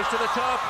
To the top.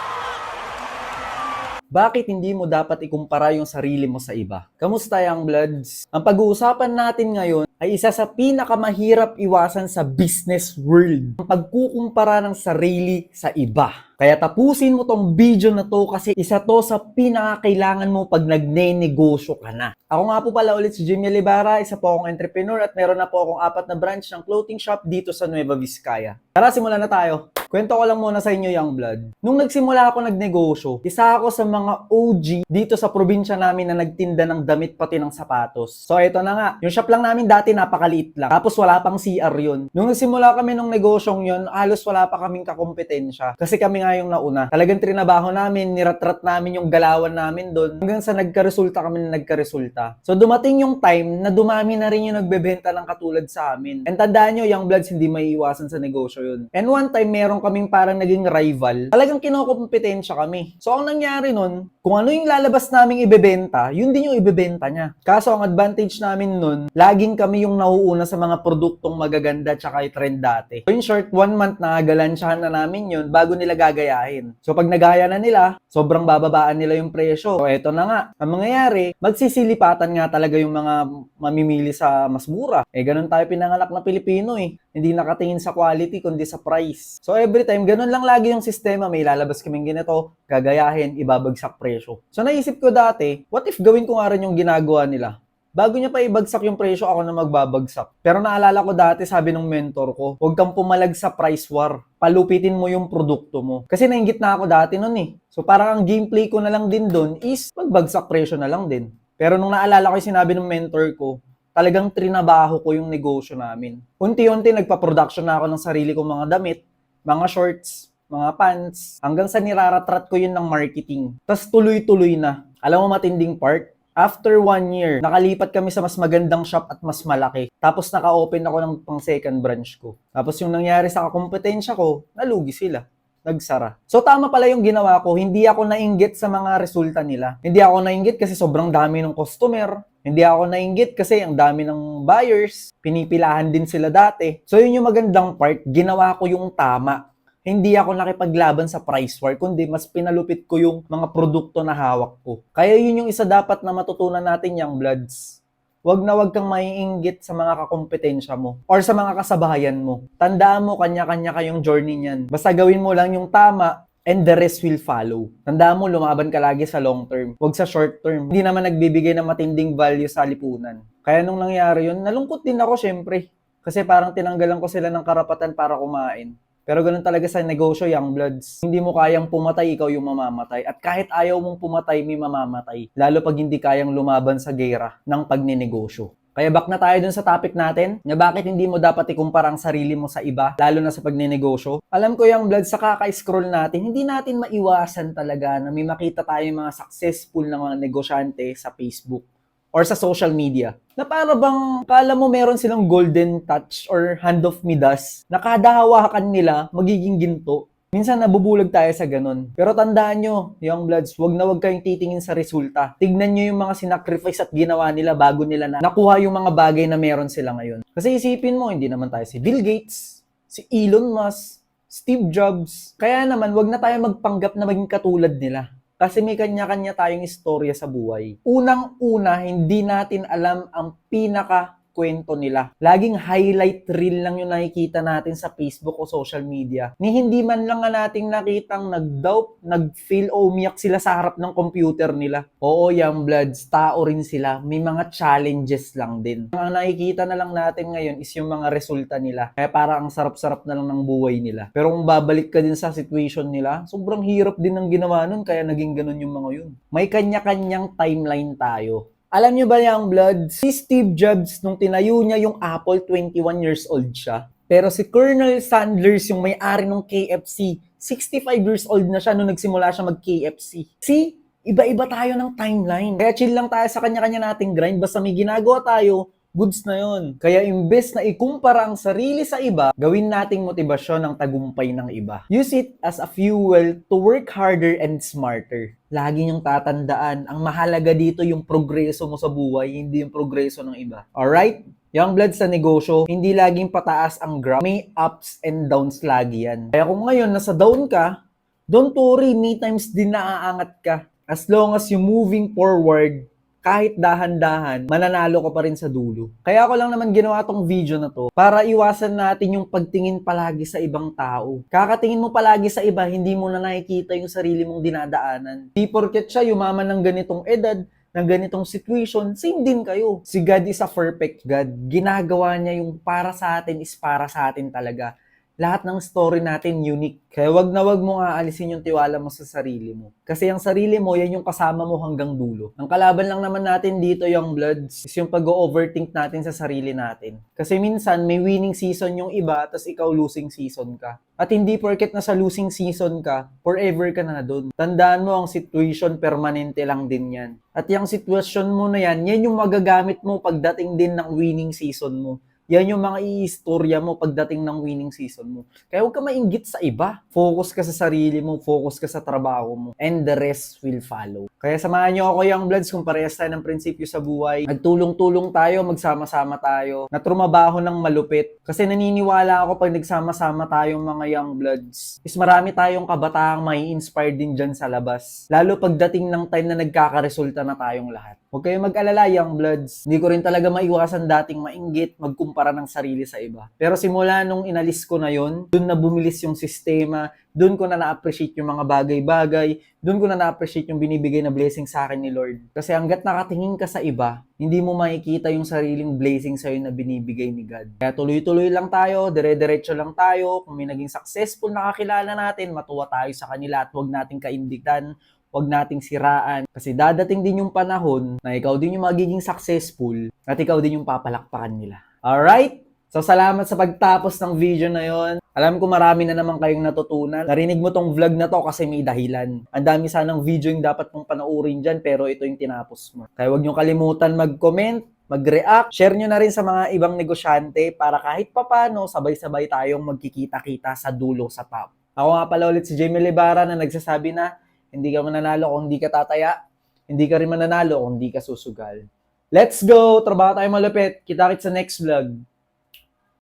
Bakit hindi mo dapat ikumpara yung sarili mo sa iba? Kamusta, Young Bloods? Ang pag-uusapan natin ngayon ay isa sa pinakamahirap iwasan sa business world. Ang pagkukumpara ng sarili sa iba. Kaya tapusin mo tong video na to kasi isa to sa pinakakailangan mo pag nagne-negosyo ka na. Ako nga po pala ulit si Jimmy Libara, isa po akong entrepreneur at meron na po akong 4 na branch ng clothing shop dito sa Nueva Vizcaya. Tara, simulan na tayo. Kwento ko lang muna sa inyo, Young Blood. Nung nagsimula ako nagnegosyo, isa ako sa mga OG dito sa probinsya namin na nagtinda ng damit pati ng sapatos. So ito na nga, yung shop lang namin dati napakaliit lang. Tapos wala pang CR yun. Nung nagsimula kami nung negosyong yun, halos wala pa kaming kakompetensya. Kasi kami nga yung nauna. Talagang trinabaho namin, niratrat namin yung galawan namin doon. Hanggang sa nagkaresulta kami na nagkaresulta. So dumating yung time na dumami na rin yung nagbebenta ng katulad sa amin. And tandaan nyo, Young Bloods, hindi may iwasan sa negosyo yun. And one time, meron kaming parang naging rival. Talagang kinokompetensya kami. So ang nangyari nun, kung ano yung lalabas naming ibebenta, yun din yung ibebenta niya. Kaso ang advantage namin nun, laging kami yung nauuna sa mga produktong magaganda tsaka trend dati. So in short, 1 month na galansyahan na namin yun bago nila gagayahin. So pag nagaya na nila, sobrang bababaan nila yung presyo. So eto na nga, ang mangyayari, magsisilipatan nga talaga yung mga mamimili sa mas mura. Ganun tayo pinanganak na Pilipino eh. Hindi nakatingin sa quality kundi sa price. So every time, ganun lang lagi yung sistema. May lalabas kaming ganito, gagayahin, ibabagsak presyo. So naisip ko dati, what if gawin ko nga rin yung ginagawa nila? Bago niya pa ibagsak yung presyo, ako na magbabagsak. Pero naalala ko dati, sabi ng mentor ko, huwag kang pumalag sa price war. Palupitin mo yung produkto mo. Kasi nainggit na ako dati nun eh. So parang ang gameplay ko na lang din dun is magbagsak presyo na lang din. Pero nung naalala ko yung sinabi ng mentor ko, talagang trinabaho ko yung negosyo namin. Unti-unti nagpa-production na ako ng sarili kong mga damit, mga shorts, mga pants, hanggang sa niraratrat ko yun ng marketing. Tapos tuloy-tuloy na. Alam mo matinding part? After 1 year, nakalipat kami sa mas magandang shop at mas malaki. Tapos naka-open ako ng pang second branch ko. Tapos yung nangyari sa kakompetensya ko, nalugi sila. Nagsara. So tama pala yung ginawa ko, hindi ako nainggit sa mga resulta nila. Hindi ako nainggit kasi sobrang dami ng customer. Hindi ako nainggit kasi ang dami ng buyers. Pinipilahan din sila dati. So yun yung magandang part, ginawa ko yung tama. Hindi ako nakipaglaban sa price war, kundi mas pinalupit ko yung mga produkto na hawak ko. Kaya yun yung isa dapat na matutunan natin, Young Bloods. Wag kang maiinggit sa mga kakompetensya mo or sa mga kasabayan mo. Tandaan mo, kanya-kanya kayong journey niyan. Basta gawin mo lang yung tama and the rest will follow. Tandaan mo, lumaban ka lagi sa long term, wag sa short term. Hindi naman nagbibigay ng matinding value sa lipunan. Kaya nung nangyari yun, nalungkot din ako syempre. Kasi parang tinanggalan ko sila ng karapatan para kumain. Pero ganun talaga sa negosyo, Young Bloods. Hindi mo kayang pumatay, ikaw yung mamamatay. At kahit ayaw mong pumatay, may mamamatay. Lalo pag hindi kayang lumaban sa gera ng pagninegosyo. Kaya back na tayo dun sa topic natin, na bakit hindi mo dapat ikumpara ang sarili mo sa iba, lalo na sa pagninegosyo. Alam ko, Young Bloods, sa kaka-scroll natin, hindi natin maiwasan talaga na may makita tayong mga successful na mga negosyante sa Facebook or sa social media, na para bang kala mo meron silang golden touch or hand of Midas, na kada hawakan nila magiging ginto. Minsan nabubulag tayo sa ganun. Pero tandaan nyo, Young Bloods, wag kayong titingin sa resulta. Tignan nyo yung mga sinacrifice at ginawa nila bago nila nakuha yung mga bagay na meron sila ngayon. Kasi isipin mo, hindi naman tayo si Bill Gates, si Elon Musk, Steve Jobs. Kaya naman, wag na tayo magpanggap na maging katulad nila. Kasi may kanya-kanya tayong istorya sa buhay. Unang-una, hindi natin alam ang pinaka-kwento nila. Laging highlight reel lang yung nakikita natin sa Facebook o social media. Ni hindi man lang nga nating nakitang nag-doubt, nag-feel o umiyak sila sa harap ng computer nila. Oo, Young Bloods, tao rin sila. May mga challenges lang din. Ang nakikita na lang natin ngayon is yung mga resulta nila. Kaya parang ang sarap-sarap na lang ng buhay nila. Pero kung babalik ka din sa situation nila, sobrang hirap din ng ginawa nun, kaya naging ganun yung mga yun. May kanya-kanyang timeline tayo. Alam nyo ba, Young Blood, si Steve Jobs, nung tinayo niya yung Apple, 21 years old siya. Pero si Colonel Sanders, yung may-ari ng KFC, 65 years old na siya nung nagsimula siya mag-KFC. See? Iba-iba tayo ng timeline. Kaya chill lang tayo sa kanya-kanya nating grind. Basta may ginagawa tayo, goods na yon. Kaya imbes na ikumpara ang sarili sa iba, gawin nating motibasyon ang tagumpay ng iba. Use it as a fuel to work harder and smarter. Lagi niyong tatandaan, ang mahalaga dito yung progreso mo sa buhay, hindi yung progreso ng iba. Alright? Young Blood, sa negosyo, hindi laging pataas ang graph. May ups and downs lagi yan. Kaya kung ngayon nasa down ka, Don't worry, may times din naaangat ka. As long as you moving forward, kahit dahan-dahan, mananalo ka pa rin sa dulo. Kaya ako lang naman ginawa tong video na to para iwasan natin yung pagtingin palagi sa ibang tao. Kakatingin mo palagi sa iba, hindi mo na nakikita yung sarili mong dinadaanan. Di porket siya yumaman ng ganitong edad, ng ganitong situation, same din kayo. Si God is a perfect God. Ginagawa niya yung para sa atin is para sa atin talaga. Lahat ng story natin unique. Kaya wag na wag mo aalisin yung tiwala mo sa sarili mo. Kasi ang sarili mo, yan yung kasama mo hanggang dulo. Ang kalaban lang naman natin dito, yung bloods, is yung pag-overthink natin sa sarili natin. Kasi minsan, may winning season yung iba, tas ikaw losing season ka. At hindi porket na sa losing season ka, forever ka na dun. Tandaan mo, ang situation permanente lang din yan. At yung sitwasyon mo na yan, yan yung magagamit mo pagdating din ng winning season mo. Yan yung mga iistorya mo pagdating ng winning season mo. Kaya huwag ka mainggit sa iba. Focus ka sa sarili mo, focus ka sa trabaho mo, and the rest will follow. Kaya samahan nyo ako, Young Bloods, kung parehas tayo ng prinsipyo sa buhay. Nagtulong-tulong tayo, magsama-sama tayo, na trumabaho ng malupit. Kasi naniniwala ako pag nagsama-sama tayong mga Young Bloods, is marami tayong kabataang may inspire din dyan sa labas. Lalo pagdating ng time na nagkakaresulta na tayong lahat. Huwag kayong mag-alala, Young Bloods. Hindi ko rin talaga maiwasan dating mainggit, magkumpara ng sarili sa iba. Pero simula nung inalis ko na yon, dun na bumilis yung sistema, dun ko na na-appreciate yung mga bagay-bagay, dun ko na na-appreciate yung binibigay na blessing sa akin ni Lord. Kasi hanggat nakatingin ka sa iba, hindi mo makikita yung sariling blessing sa'yo na binibigay ni God. Kaya tuloy-tuloy lang tayo, dire-diretso lang tayo. Kung may naging successful na kakilala natin, matuwa tayo sa kanila at huwag nating kaindikan, huwag nating siraan. Kasi dadating din yung panahon na ikaw din yung magiging successful at ikaw din yung papalakpakan nila. Alright? So, salamat sa pagtapos ng video na yon. Alam ko marami na naman kayong natutunan. Narinig mo tong vlog na to kasi may dahilan. Ang dami sanang video yung dapat mong panoorin dyan, pero ito yung tinapos mo. Kaya huwag nyo kalimutan mag-comment, mag-react, share nyo na rin sa mga ibang negosyante para kahit papano, sabay-sabay tayong magkikita-kita sa dulo sa top. Ako nga pala ulit si Jamie Libara na nagsasabi na hindi ka mananalo kung hindi ka tataya, hindi ka rin mananalo kung hindi ka susugal. Let's go! Trabaho tayo malupit. Kita-kits sa next vlog.